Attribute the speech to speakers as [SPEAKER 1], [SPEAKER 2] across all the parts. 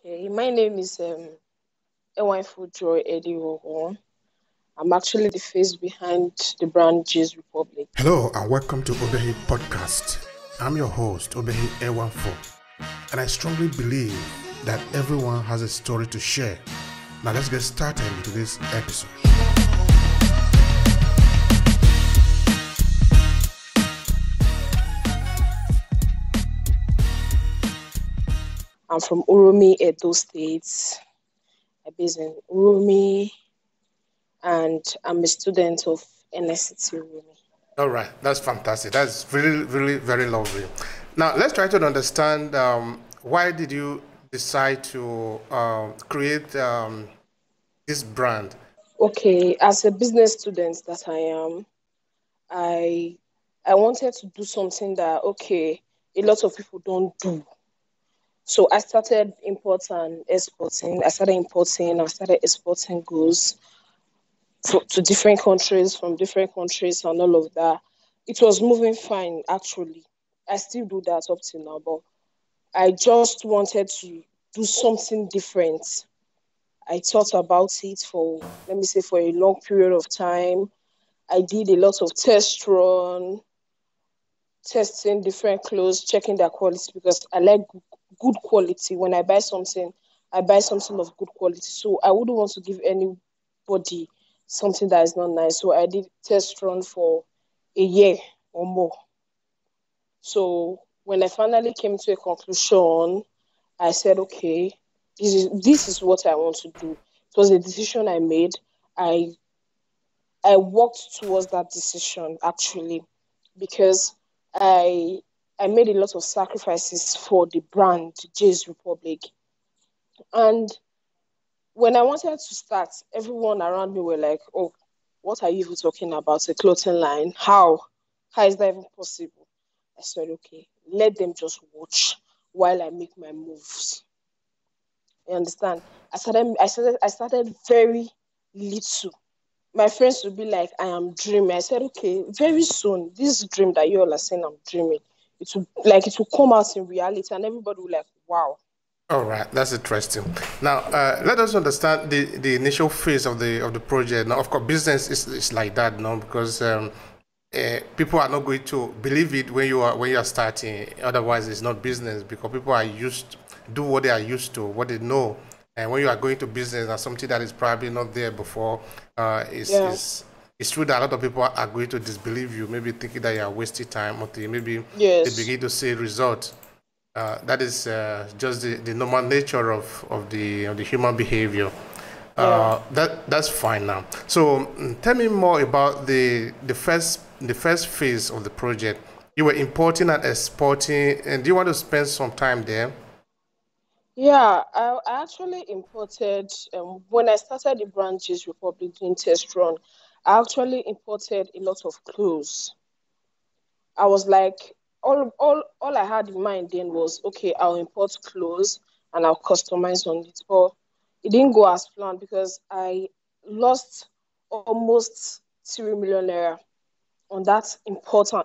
[SPEAKER 1] Okay, my name is Ewanfoh. I'm actually the face behind the brand J's Republic.
[SPEAKER 2] Hello and welcome to Obehi Podcast. I'm your host, Obehi Ewanfoh, and I strongly believe that everyone has a story to share. Now let's get started into this episode.
[SPEAKER 1] I'm from Uromi, Edo State. I'm based in Uromi, and I'm a student of NSCT Uromi.
[SPEAKER 2] All right, that's fantastic. That's really, really, very lovely. Now let's try to understand why did you decide to create this brand?
[SPEAKER 1] Okay, as a business student that I am, I wanted to do something that a lot of people don't do. So I started importing and exporting. I started exporting goods to different countries, from different countries and all of that. It was moving fine, actually. I still do that up till now, but I just wanted to do something different. I thought about it for a long period of time. I did a lot of test run, testing different clothes, checking their quality, because I like good quality. When I buy something of good quality. So I wouldn't want to give anybody something that is not nice. So I did test run for a year or more. So when I finally came to a conclusion, I said, okay, this is what I want to do. It was a decision I made. I worked towards that decision, actually, because I made a lot of sacrifices for the brand J's Republic. And when I wanted to start, everyone around me were like, oh, what are you even talking about? A clothing line? How is that even possible? I said, okay, let them just watch while I make my moves. You understand? I started very little. My friends would be like, I am dreaming. I said, okay, very soon, this dream that you all are saying I'm dreaming, it will come out in reality, and everybody will like, wow.
[SPEAKER 2] All right, that's interesting. Now, let us understand the initial phase of the project. Now, of course, business is like that, no, because people are not going to believe it when you are starting. Otherwise, it's not business, because people are used to do what they are used to, what they know. And when you are going to business and something that is probably not there before, it's true that a lot of people are going to disbelieve you, maybe thinking that you are wasting time, or maybe they begin to see results. That is just the normal nature of the human behavior. That's fine now. So tell me more about the first phase of the project. You were importing and exporting, and do you want to spend some time there?
[SPEAKER 1] Yeah, I actually imported, when I started the brand J's Republic doing test run, I actually imported a lot of clothes. I was like, all I had in mind then was, okay, I'll import clothes and I'll customize on it. But it didn't go as planned, because I lost almost 3 million naira on that importation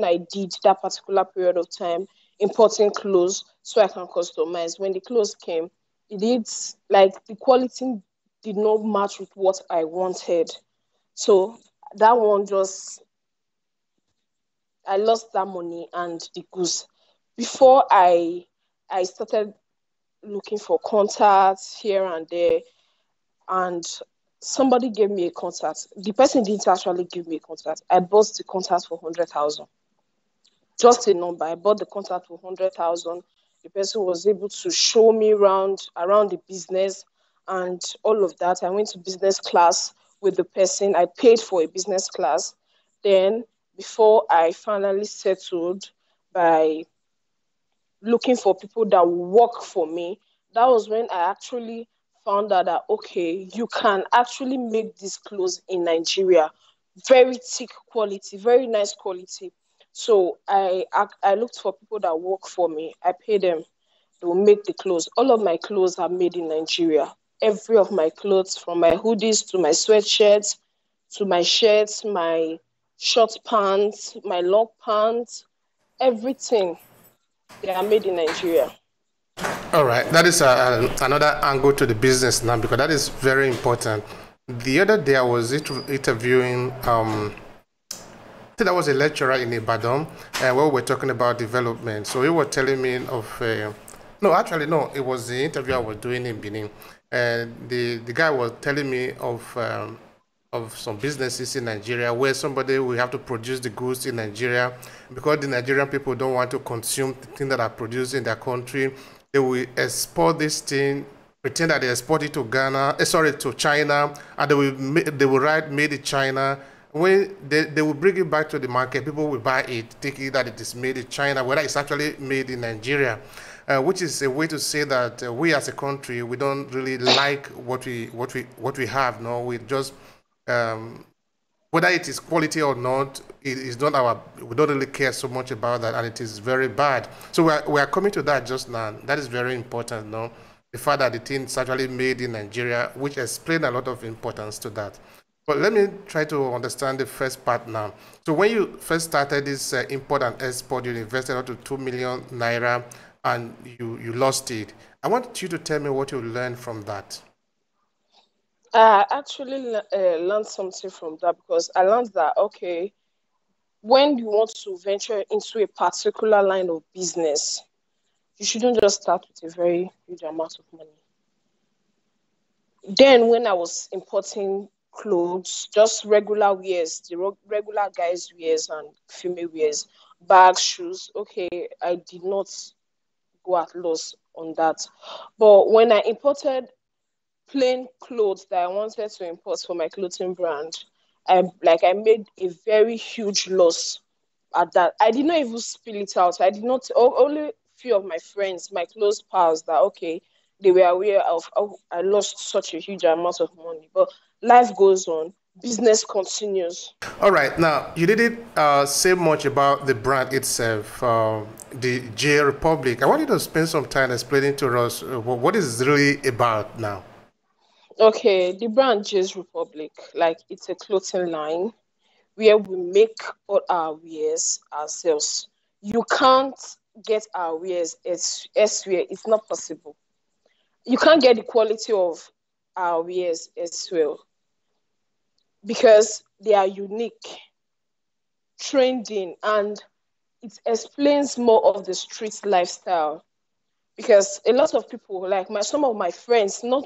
[SPEAKER 1] I did that particular period of time, importing clothes so I can customize. When the clothes came, the quality did not match with what I wanted. So that one I lost that money and the goods. Before I started looking for contacts here and there, and somebody gave me a contact. The person didn't actually give me a contact. I bought the contact for 100,000. Just a number. I bought the contact for 100,000. The person was able to show me around the business and all of that. I went to business class with the person. I paid for a business class. Then, before I finally settled by looking for people that will work for me, that was when I actually found out that, okay, you can actually make these clothes in Nigeria. Very thick quality, very nice quality. So I looked for people that work for me. I pay them. They will make the clothes. All of my clothes are made in Nigeria. Every of my clothes, from my hoodies to my sweatshirts, to my shirts, my short pants, my long pants, everything, they are made in Nigeria.
[SPEAKER 2] All right, that is another angle to the business now because that is very important. The other day I was interviewing, I think that was a lecturer in Ibadan, and we were talking about development. So he was telling me of, no, actually, no, it was the interview I was doing in Benin. And the guy was telling me of some businesses in Nigeria where somebody will have to produce the goods in Nigeria because the Nigerian people don't want to consume the things that are produced in their country. They will export this thing, pretend that they export it to Ghana, sorry, to China, and they will write made in China. When they will bring it back to the market, people will buy it, thinking that it is made in China, whether it's actually made in Nigeria, which is a way to say that we as a country we don't really like what we have. No, we just um, whether it is quality or not, it is not our. We don't really care so much about that, and it is very bad. So we are coming to that just now. That is very important. No, the fact that the thing is actually made in Nigeria, which explains a lot of importance to that. But let me try to understand the first part now. So when you first started this import and export, you invested up to 2 million naira, and you lost it. I want you to tell me what you learned from that.
[SPEAKER 1] I actually learned something from that because I learned that, okay, when you want to venture into a particular line of business, you shouldn't just start with a very huge amount of money. Then, when I was importing clothes, just regular wears, the regular guys' wears and female wears, bags, shoes, okay, I did not go at loss on that. But when I imported plain clothes that I wanted to import for my clothing brand, I made a very huge loss at that. I did not even spill it out. I did not. Only few of my friends, my close pals, that okay, they were aware of. Oh, I lost such a huge amount of money, but life goes on. Business continues.
[SPEAKER 2] All right. Now you didn't say much about the brand itself, the J Republic. I want you to spend some time explaining to us what is really about now.
[SPEAKER 1] Okay, the brand J's Republic, like it's a clothing line where we make all our wares ourselves. You can't get our wares elsewhere. It's not possible. You can't get the quality of our wares as well because they are unique, trending, and it explains more of the street lifestyle. Because a lot of people, like some of my friends, not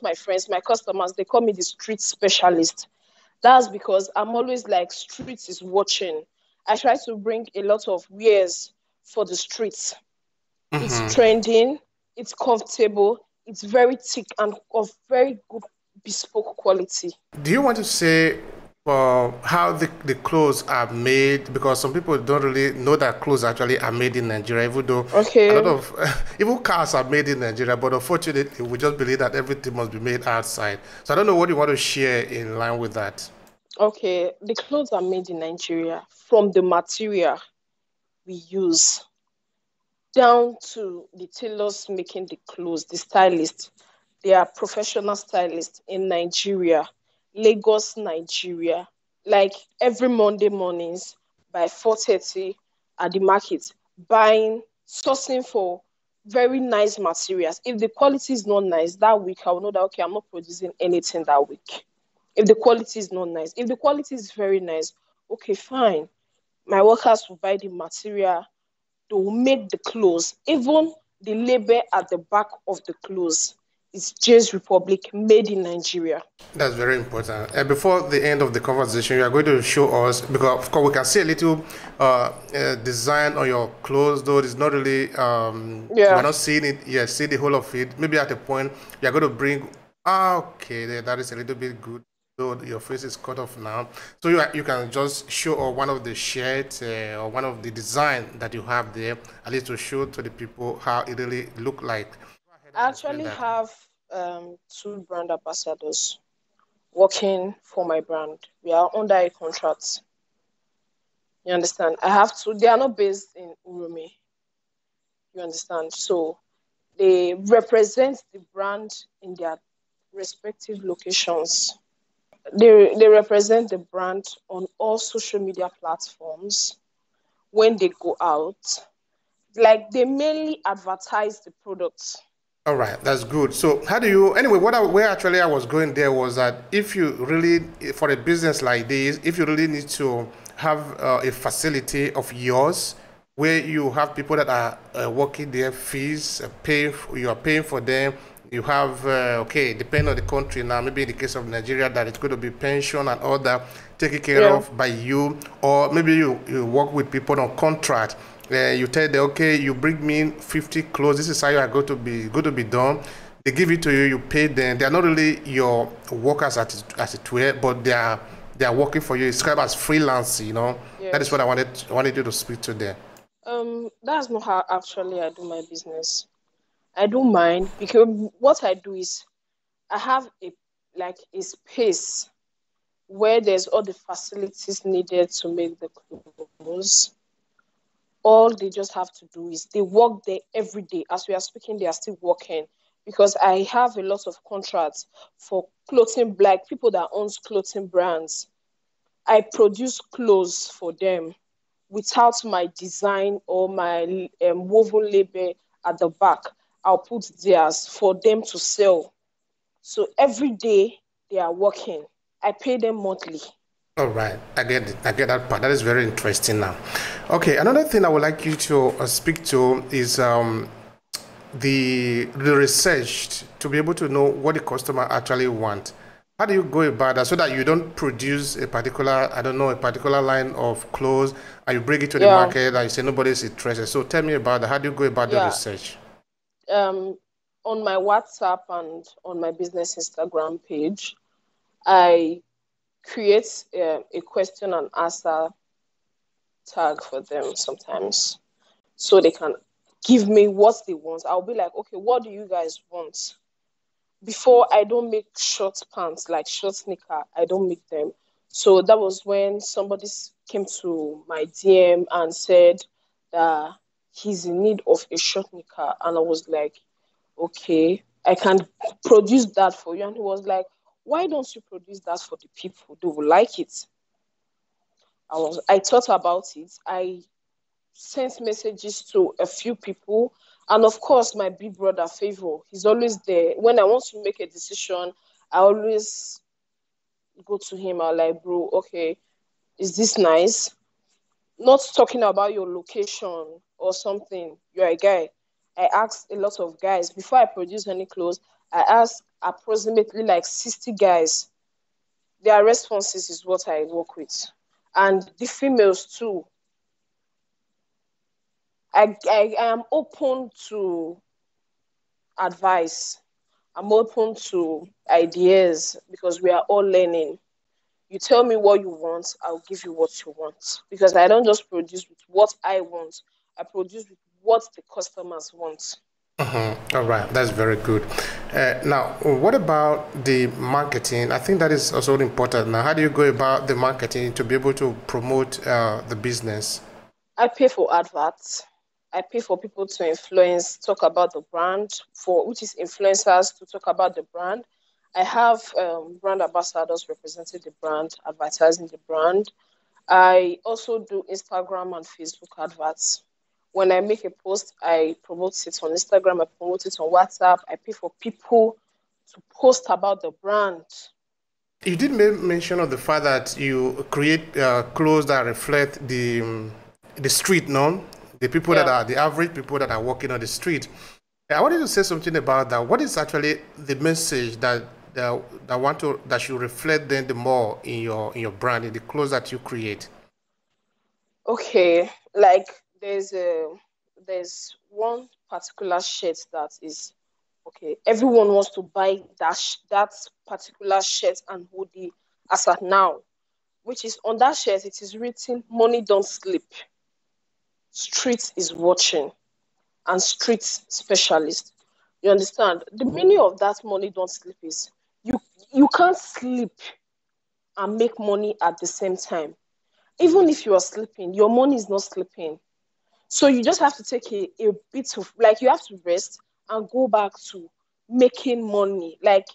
[SPEAKER 1] my friends, my customers, they call me the street specialist. That's because I'm always like streets is watching. I try to bring a lot of wares for the streets. It's trending, it's comfortable, it's very thick and of very good bespoke quality.
[SPEAKER 2] Do you want to say how the clothes are made? Because some people don't really know that clothes actually are made in Nigeria, even though a lot
[SPEAKER 1] Okay.
[SPEAKER 2] of even cars are made in Nigeria. But unfortunately, we just believe that everything must be made outside. So I don't know what you want to share in line with that.
[SPEAKER 1] Okay. The clothes are made in Nigeria from the material we use down to the tailors making the clothes, the stylists. They are professional stylists in Nigeria, Lagos, Nigeria. Like every Monday mornings by 4:30 at the market, buying, sourcing for very nice materials. If the quality is not nice that week, I will know that okay, I'm not producing anything that week. If the quality is not nice, if the quality is very nice, okay, fine. My workers will buy the material, they will make the clothes. Even the label at the back of the clothes is J's Republic, made in Nigeria.
[SPEAKER 2] That's very important. And before the end of the conversation, you are going to show us, because of course we can see a little design on your clothes, though it's not really, we're
[SPEAKER 1] Yeah.
[SPEAKER 2] not seeing it yet, see the whole of it. Maybe at a point, you're going to bring, okay, that is a little bit good. Though your face is cut off now. So you can just show one of the shirts or one of the design that you have there, at least to show to the people how it really look like. Go ahead
[SPEAKER 1] I
[SPEAKER 2] and explain
[SPEAKER 1] actually
[SPEAKER 2] that.
[SPEAKER 1] have two brand ambassadors working for my brand. We are under a contract. You understand? I have two. They are not based in Uromi. You understand? So they represent the brand in their respective locations. They represent the brand on all social media platforms when they go out. Like they mainly advertise the products.
[SPEAKER 2] All right, that's good. So how do you, anyway, where actually I was going there was that if you really, for a business like this, if you really need to have a facility of yours where you have people that are working their fees, you are paying for them, you have, okay, depending on the country now, maybe in the case of Nigeria, that it's going to be pension and all that taken care
[SPEAKER 1] Yeah.
[SPEAKER 2] of by you, or maybe you work with people on contract. You tell them, okay, you bring me in 50 clothes. This is how you are going to be done. They give it to you. You pay them. They are not really your workers as it were, but they are working for you. It's kind of as freelance, you know. That is
[SPEAKER 1] Yes.
[SPEAKER 2] what I wanted you to speak to them.
[SPEAKER 1] That's not how actually I do my business. I don't mind because what I do is I have a space where there's all the facilities needed to make the clothes. All they just have to do is they work there every day. As we are speaking, they are still working because I have a lot of contracts for clothing, like people that owns clothing brands. I produce clothes for them without my design or my woven label at the back. I'll put theirs for them to sell. So every day they are working. I pay them monthly.
[SPEAKER 2] All right, I get it. I get that part. That is very interesting now. Okay, another thing I would like you to speak to is the research to be able to know what the customer actually want. How do you go about that so that you don't produce a particular, I don't know, a particular line of clothes and you bring it to the
[SPEAKER 1] Yeah,
[SPEAKER 2] market and you say nobody's interested. So tell me about that. How do you go about the
[SPEAKER 1] yeah.
[SPEAKER 2] research?
[SPEAKER 1] Um, on my WhatsApp and on my business Instagram page, I create a question and answer tag for them sometimes so they can give me what they want. I'll be like, okay, what do you guys want? Before I don't make short pants, like short sneaker, I don't make them. So that was when somebody came to my DM and said that he's in need of a short sneaker. And I was like, okay, I can produce that for you. And he was like, why don't you produce that for the people? They will like it. I thought about it. I sent messages to a few people. And of course, my big brother, Favor, he's always there. When I want to make a decision, I always go to him. I'm like, bro, okay, is this nice? Not talking about your location or something. You're a guy. I asked a lot of guys before I produce any clothes. I asked approximately like 60 guys. Their responses is what I work with. And the females too. I am open to advice. I'm open to ideas because we are all learning. You tell me what you want, I'll give you what you want. Because I don't just produce with what I want, I produce with what the customers want.
[SPEAKER 2] All right, that's very good. Now, what about the marketing? I think that is also important. Now, how do you go about the marketing to be able to promote the business?
[SPEAKER 1] I pay for adverts. I pay for people to influence, talk about the brand, for which is influencers to talk about the brand. I have brand ambassadors representing the brand, advertising the brand. I also do Instagram and Facebook adverts. When I make a post, I promote it on Instagram, I promote it on WhatsApp. I pay for people to post about the brand.
[SPEAKER 2] You did mention of the fact that you create clothes that reflect the street, no? The people that
[SPEAKER 1] Yeah.
[SPEAKER 2] are the average people that are walking on the street. I wanted to say something about that. What is actually the message that should reflect then the more in your brand, in the clothes that you create?
[SPEAKER 1] Okay. Like there's one particular shirt that is okay. Everyone wants to buy that particular shirt and hoodie as at now, which is on that shirt. It is written, "Money don't sleep. Street is watching." And street specialist. You understand? The meaning of that money don't sleep is you you can't sleep and make money at the same time. Even if you are sleeping, your money is not sleeping. So you just have to take a bit of like you have to rest and go back to making money. Like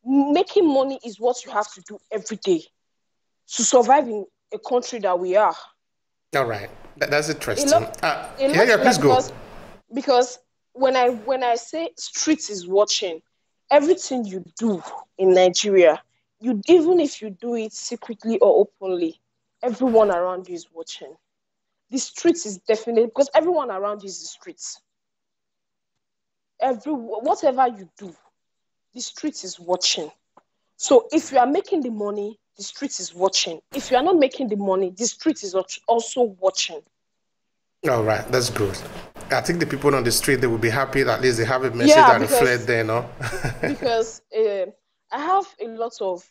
[SPEAKER 1] making money is what you have to do every day to survive in a country that we are.
[SPEAKER 2] All right, that's
[SPEAKER 1] A
[SPEAKER 2] interesting.
[SPEAKER 1] lot a
[SPEAKER 2] Yeah,
[SPEAKER 1] lot
[SPEAKER 2] yeah,
[SPEAKER 1] like
[SPEAKER 2] please go.
[SPEAKER 1] because when I say street is watching, everything you do in Nigeria, even if you do it secretly or openly, everyone around you is watching. The street is definitely, because everyone around you is the streets. Whatever you do, the street is watching. So if you are making the money, the street is watching. If you are not making the money, the street is also watching.
[SPEAKER 2] All right, that's good. I think the people on the street, they will be happy that at least they have a message that reflects there, no?
[SPEAKER 1] Because I have a lot of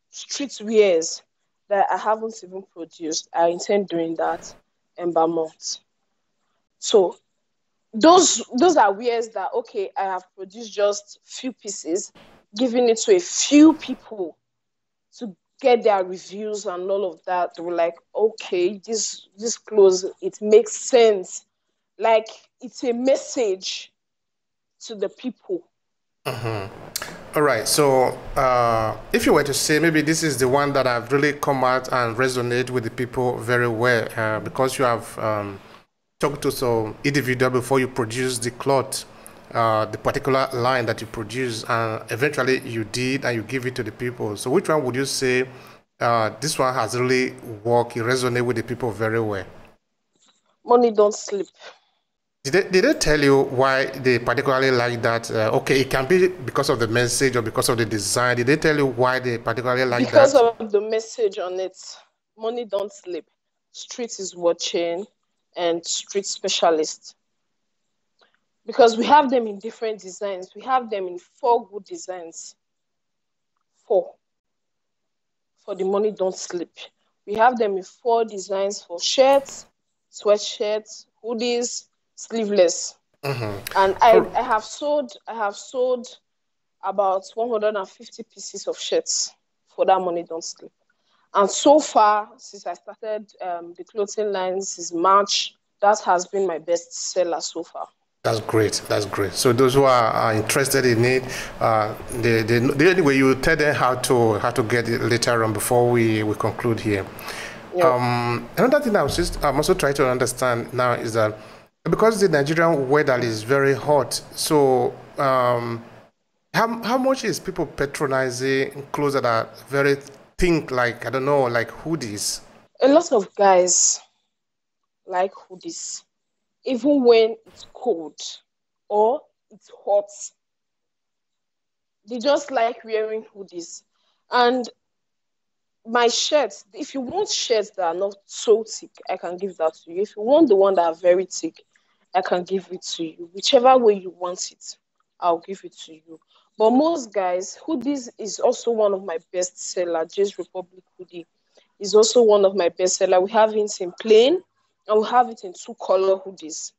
[SPEAKER 1] street wears that I haven't even produced. I intend doing that Ember month. So those are wears that, okay, I have produced just few pieces, giving it to a few people to get their reviews and all of that. They were like, okay, this clothes, it makes sense. Like, it's a message to the people.
[SPEAKER 2] All right. So if you were to say maybe this is the one that have really come out and resonate with the people very well, because you have talked to some individual before you produce the cloth, the particular line that you produce, and eventually you did and you give it to the people. So which one would you say this one has really worked, it resonate with the people very well?
[SPEAKER 1] Money don't sleep.
[SPEAKER 2] Did they tell you why they particularly like that? Okay, it can be because of the message or because of the design. Did they tell you why they particularly like
[SPEAKER 1] because
[SPEAKER 2] that?
[SPEAKER 1] Because of the message on it. Money don't sleep. Street is watching, and street specialist. Because we have them in different designs. We have them in 4 good designs. 4. For the money don't sleep. We have them in 4 designs for shirts, sweatshirts, hoodies, sleeveless. And I have sold about 150 pieces of shirts for that money don't sleep. And so far, since I started the clothing line since March, that has been my best seller so far.
[SPEAKER 2] That's great. That's great. So those who are interested in it, anyway, you tell them how to get it later on before we conclude here. Yep. Another thing I'm also trying to understand now is that because the Nigerian weather is very hot, so how much is people patronizing clothes that are very thin, like, I don't know, like hoodies?
[SPEAKER 1] A lot of guys like hoodies, even when it's cold or it's hot. They just like wearing hoodies. And my shirts, if you want shirts that are not so thick, I can give that to you. If you want the one that are very thick, I can give it to you. Whichever way you want it, I'll give it to you. But most guys, hoodies is also one of my best seller. J's Republic hoodie is also one of my best seller. We have it in plain and we have it in 2 color hoodies.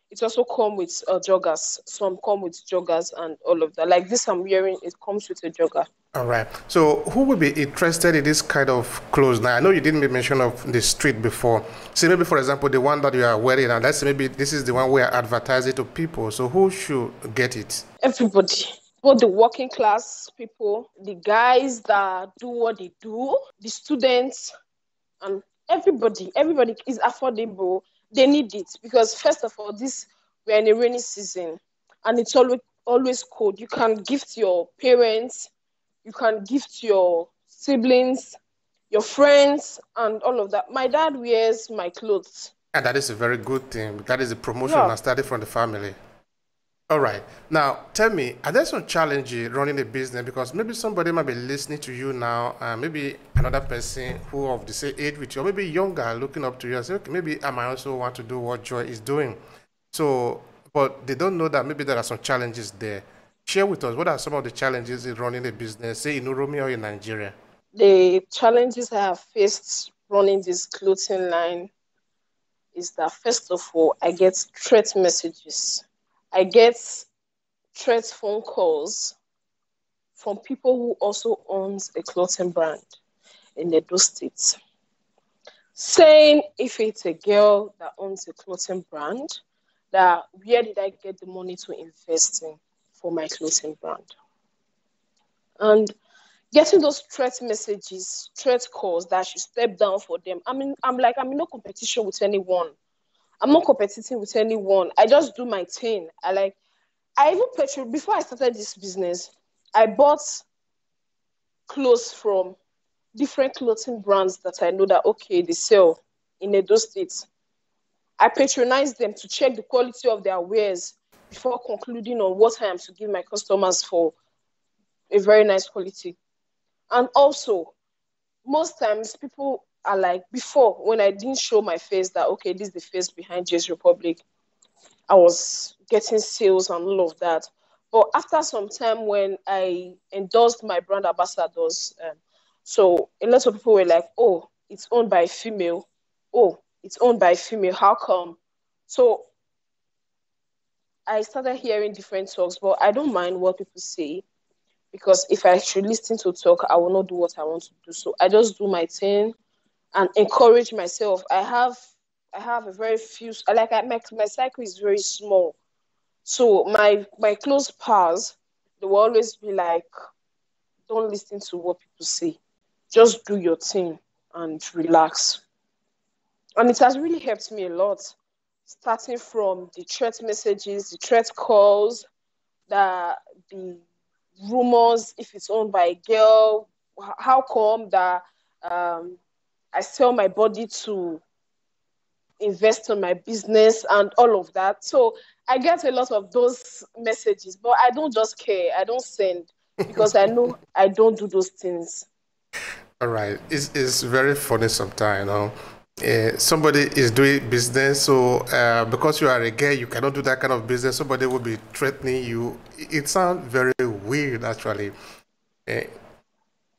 [SPEAKER 1] It also comes with joggers. Some come with joggers and all of that. Like this I'm wearing, it comes with a jogger.
[SPEAKER 2] All right. So who would be interested in this kind of clothes? Now, I know you didn't mention of the street before. So maybe, for example, the one that you are wearing, and let's say maybe this is the one we are advertising to people. So who should get it?
[SPEAKER 1] Everybody. Both the working class people, the guys that do what they do, the students, and everybody is affordable. They need it because, first of all, we're in a rainy season and it's always cold. You can gift your parents, you can gift your siblings, your friends, and all of that. My dad wears my clothes.
[SPEAKER 2] And that is a very good thing. That is a promotion that started from the family. All right. Now, tell me, are there some challenges running a business? Because maybe somebody might be listening to you now, and maybe another person who of the same age with you, or maybe younger, looking up to you and say, okay, maybe I might also want to do what Joy is doing. So, but they don't know that maybe there are some challenges there. Share with us, what are some of the challenges in running a business, say in Uromi or in Nigeria?
[SPEAKER 1] The challenges I have faced running this clothing line is that, first of all, I get threat messages. I get threat phone calls from people who also owns a clothing brand in Edo State, saying if it's a girl that owns a clothing brand, that where did I get the money to invest in for my clothing brand? And getting those threat messages, threat calls that I should step down for them. I'm in no competition with anyone. I'm not competing with anyone. I just do my thing. I even purchased, before I started this business, I bought clothes from different clothing brands that I know that, okay, they sell in Edo State. I patronize them to check the quality of their wares before concluding on what I am to give my customers for a very nice quality. And also, most times people are like, before, when I didn't show my face that, okay, this is the face behind JS Republic, I was getting sales and all of that. But after some time, when I endorsed my brand ambassadors, so a lot of people were like, oh, it's owned by a female. Oh, it's owned by a female. How come? So I started hearing different talks, but I don't mind what people say, because if I should listen to talk, I will not do what I want to do. So I just do my thing and encourage myself. I have a very few, my cycle is very small. So my close pals, they will always be like, don't listen to what people say. Just do your thing and relax. And it has really helped me a lot, starting from the threat messages, the threat calls, the rumors, if it's owned by a girl, how come that I sell my body to invest in my business and all of that. So I get a lot of those messages, but I don't just care. I don't send, because I know I don't do those things.
[SPEAKER 2] All right. It's very funny sometimes, you know. Somebody is doing business, so because you are a girl, you cannot do that kind of business. Somebody will be threatening you. It sounds very weird, actually. Uh,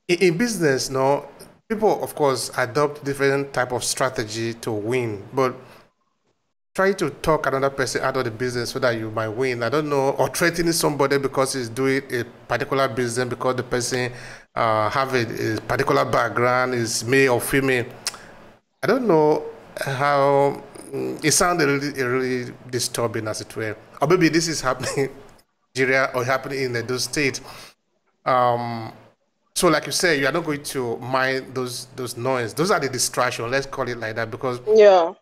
[SPEAKER 2] in business, no, people, of course, adopt different type of strategy to win, but try to talk another person out of the business so that you might win. I don't know, or threatening somebody because he's doing a particular business because the person have a particular background, is male or female. I don't know how it sounded really disturbing as it were. Or maybe this is happening in Nigeria or happening in those states. Um, so like you say, you are not going to mind those noise. Those are the distraction. Let's call it like that, because
[SPEAKER 1] Yeah.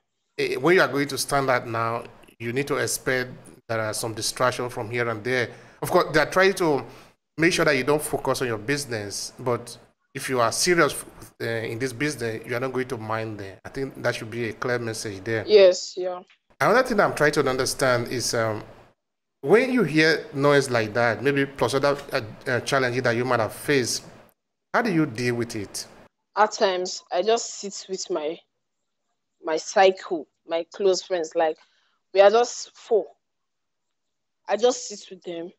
[SPEAKER 2] when you are going to stand out now, you need to expect there are some distraction from here and there. Of course, they are trying to make sure that you don't focus on your business. But if you are serious in this business, you are not going to mind them. I think that should be a clear message there.
[SPEAKER 1] Yes. Yeah.
[SPEAKER 2] Another thing I'm trying to understand is when you hear noise like that, maybe plus other challenges that you might have faced, how do you deal with it?
[SPEAKER 1] At times, I just sit with my cycle, my close friends. Like, we are just four. I just sit with them.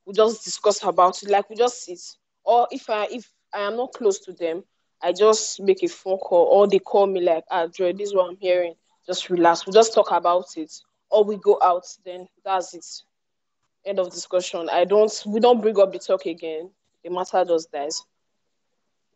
[SPEAKER 1] We just discuss about it. Like, we just sit. Or if I am not close to them, I just make a phone call, or they call me like, Joy, this is what I'm hearing. Just relax. We just talk about it. Or we go out, then that's it. End of discussion. We don't bring up the talk again. The matter just dies.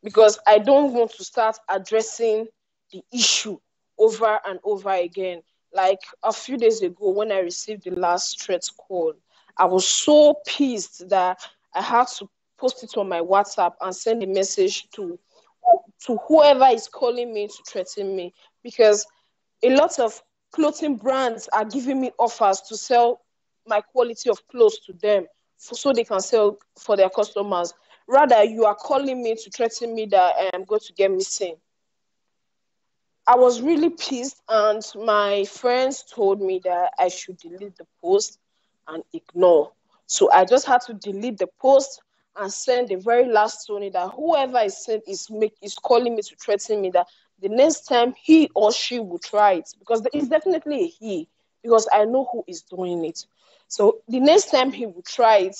[SPEAKER 1] Because I don't want to start addressing the issue over and over again. Like a few days ago, when I received the last threat call, I was so pissed that I had to post it on my WhatsApp and send a message to whoever is calling me to threaten me, because a lot of clothing brands are giving me offers to sell my quality of clothes to them so they can sell for their customers. Rather, you are calling me to threaten me that I am going to get missing. I was really pissed, and my friends told me that I should delete the post and ignore. So I just had to delete the post and send the very last story that whoever is calling me to threaten me, that the next time he or she will try it, because it's definitely a he, because I know who is doing it. So the next time he will try it,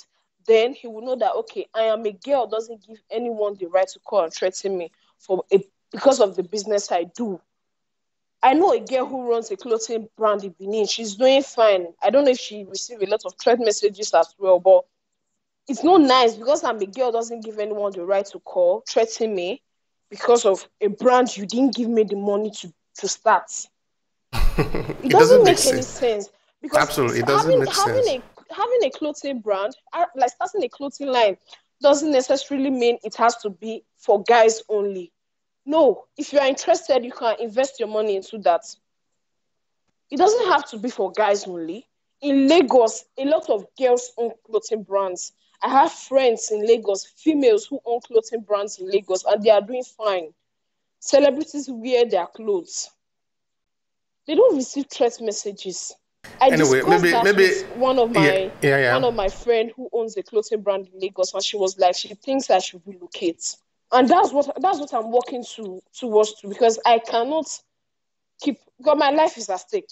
[SPEAKER 1] then he will know that, okay, I am a girl, doesn't give anyone the right to call and threaten me because of the business I do. I know a girl who runs a clothing brand in Benin. She's doing fine. I don't know if she received a lot of threat messages as well, but it's not nice, because I'm a girl, doesn't give anyone the right to call, threaten me because of a brand you didn't give me the money to start. It
[SPEAKER 2] It doesn't
[SPEAKER 1] doesn't
[SPEAKER 2] make
[SPEAKER 1] make any
[SPEAKER 2] sense.
[SPEAKER 1] sense, because
[SPEAKER 2] Absolutely, it doesn't make sense.
[SPEAKER 1] having a clothing brand, like starting a clothing line, doesn't necessarily mean it has to be for guys only. No, if you are interested, you can invest your money into that. It doesn't have to be for guys only. In Lagos, a lot of girls own clothing brands. I have friends in Lagos, females who own clothing brands in Lagos, and they are doing fine. Celebrities wear their clothes. They don't receive threat messages. I
[SPEAKER 2] Anyway,
[SPEAKER 1] discussed that with
[SPEAKER 2] yeah.
[SPEAKER 1] one of my friend who owns a clothing brand in Lagos, and she was like, she thinks I should relocate, and that's what I'm working towards because I cannot keep. God, my life is at stake.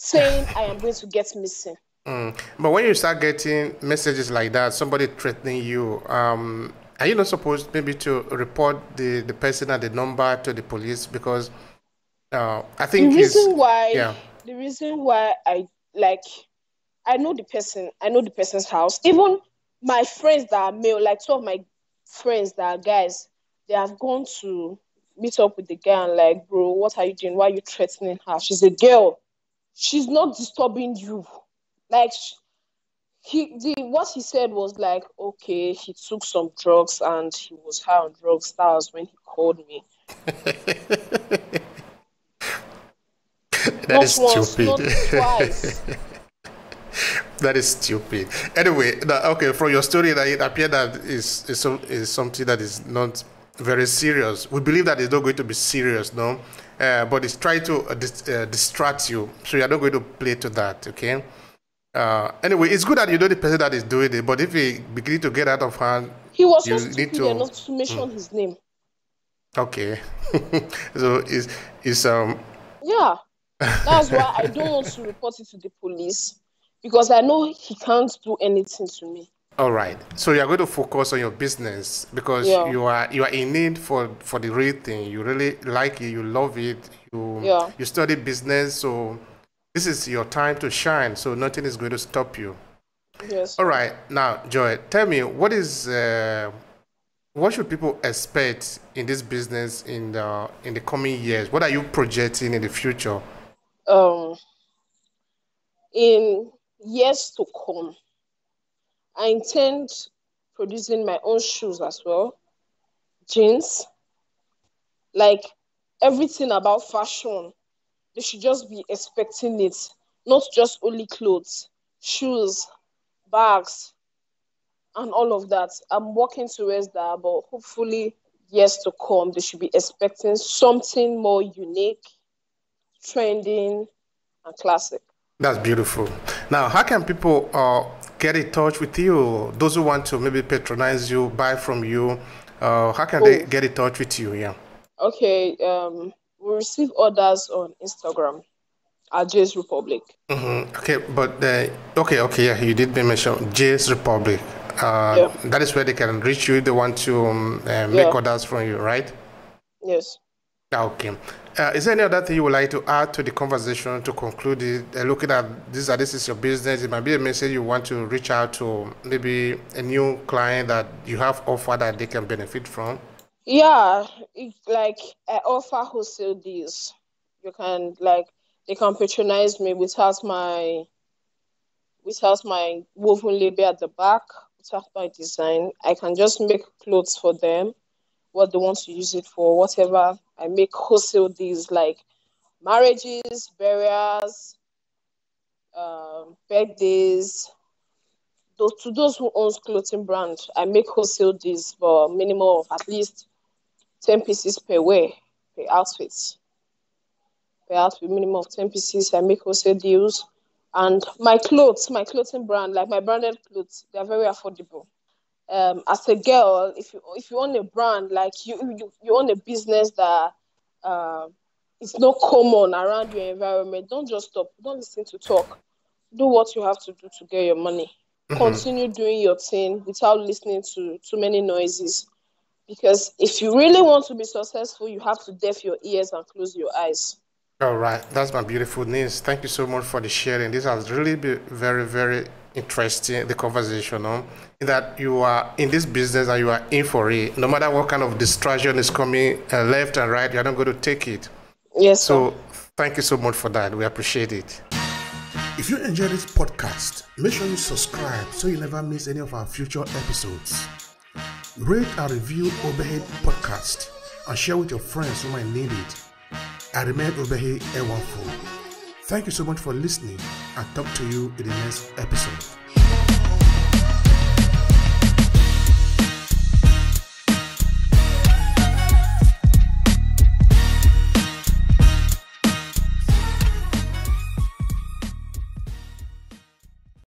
[SPEAKER 1] Saying I am going to get missing.
[SPEAKER 2] But when you start getting messages like that, somebody threatening you, are you not supposed maybe to report the person and the number to the police? Because I think
[SPEAKER 1] the reason why I know the person, I know the person's house. Even my friends that are male, like two of my friends that are guys, they have gone to meet up with the guy and like, bro, what are you doing? Why are you threatening her? She's a girl. She's not disturbing you. Like what he said was like, okay, he took some drugs and he was high on drugs. That was when he called me.
[SPEAKER 2] That is stupid.
[SPEAKER 1] Not twice.
[SPEAKER 2] That is stupid. Anyway, okay, from your story, that it appeared that is something that is not very serious. We believe that it's not going to be serious, no? But it's trying to distract you, so you're not going to play to that, okay? Anyway, it's good that you know the person that is doing it, but if he begins to get out of hand,
[SPEAKER 1] he was so stupid enough to mention his name.
[SPEAKER 2] Okay, so it's
[SPEAKER 1] yeah, that's why I don't want to report it to the police because I know he can't do anything to me.
[SPEAKER 2] All right, so you are going to focus on your business because you are in need for the real thing. You really like it, you love it, you study business, so this is your time to shine. So nothing is going to stop you.
[SPEAKER 1] Yes.
[SPEAKER 2] All right, now Joy, tell me what should people expect in this business in the coming years? What are you projecting in the future?
[SPEAKER 1] In years to come, I intend producing my own shoes as well, jeans, like everything about fashion. They should just be expecting it, not just only clothes, shoes, bags, and all of that. I'm working towards that, but hopefully years to come, they should be expecting something more unique, trending, and classic.
[SPEAKER 2] That's beautiful. Now, how can people get in touch with you? Those who want to maybe patronize you, buy from you, how can they get in touch with you? Yeah.
[SPEAKER 1] Okay. We receive orders on Instagram at J's Republic.
[SPEAKER 2] Mm-hmm. Okay, but yeah, you did mention J's Republic. That is where they can reach you if they want to make orders from you, right?
[SPEAKER 1] Yes.
[SPEAKER 2] Okay. Is there any other thing you would like to add to the conversation to conclude it? Looking at this is your business. It might be a message you want to reach out to maybe a new client that you have offered that they can benefit from.
[SPEAKER 1] Yeah, it's like I offer wholesale deals. You can they can patronize me without my woven label at the back, without my design. I can just make clothes for them, what they want to use it for, whatever. I make wholesale deals like marriages, burials, birthdays. To those who owns clothing brand, I make wholesale deals for a minimum of at least 10 pieces per wear, per outfit. Minimum of 10 pieces. I make wholesale deals. And my clothing brand, like my branded clothes, they're very affordable. As a girl, if you own a brand, like you own a business that is not common around your environment, don't just stop. Don't listen to talk. Do what you have to do to get your money. Mm-hmm. Continue doing your thing without listening to too many noises. Because if you really want to be successful, you have to deaf your ears and close your eyes.
[SPEAKER 2] All right, that's my beautiful niece. Thank you so much for the sharing. This has really been very, very interesting, the conversation, that you are in this business and you are in for it. No matter what kind of distraction is coming left and right, you're not going to take it.
[SPEAKER 1] Yes,
[SPEAKER 2] so thank you so much for that. We appreciate it. If you enjoy this podcast, make sure you subscribe so you never miss any of our future episodes. Rate and review Obehi Podcast and share with your friends who might need it. I remain Obehi Ewanfoh. Thank you so much for listening. I'll talk to you in the next episode.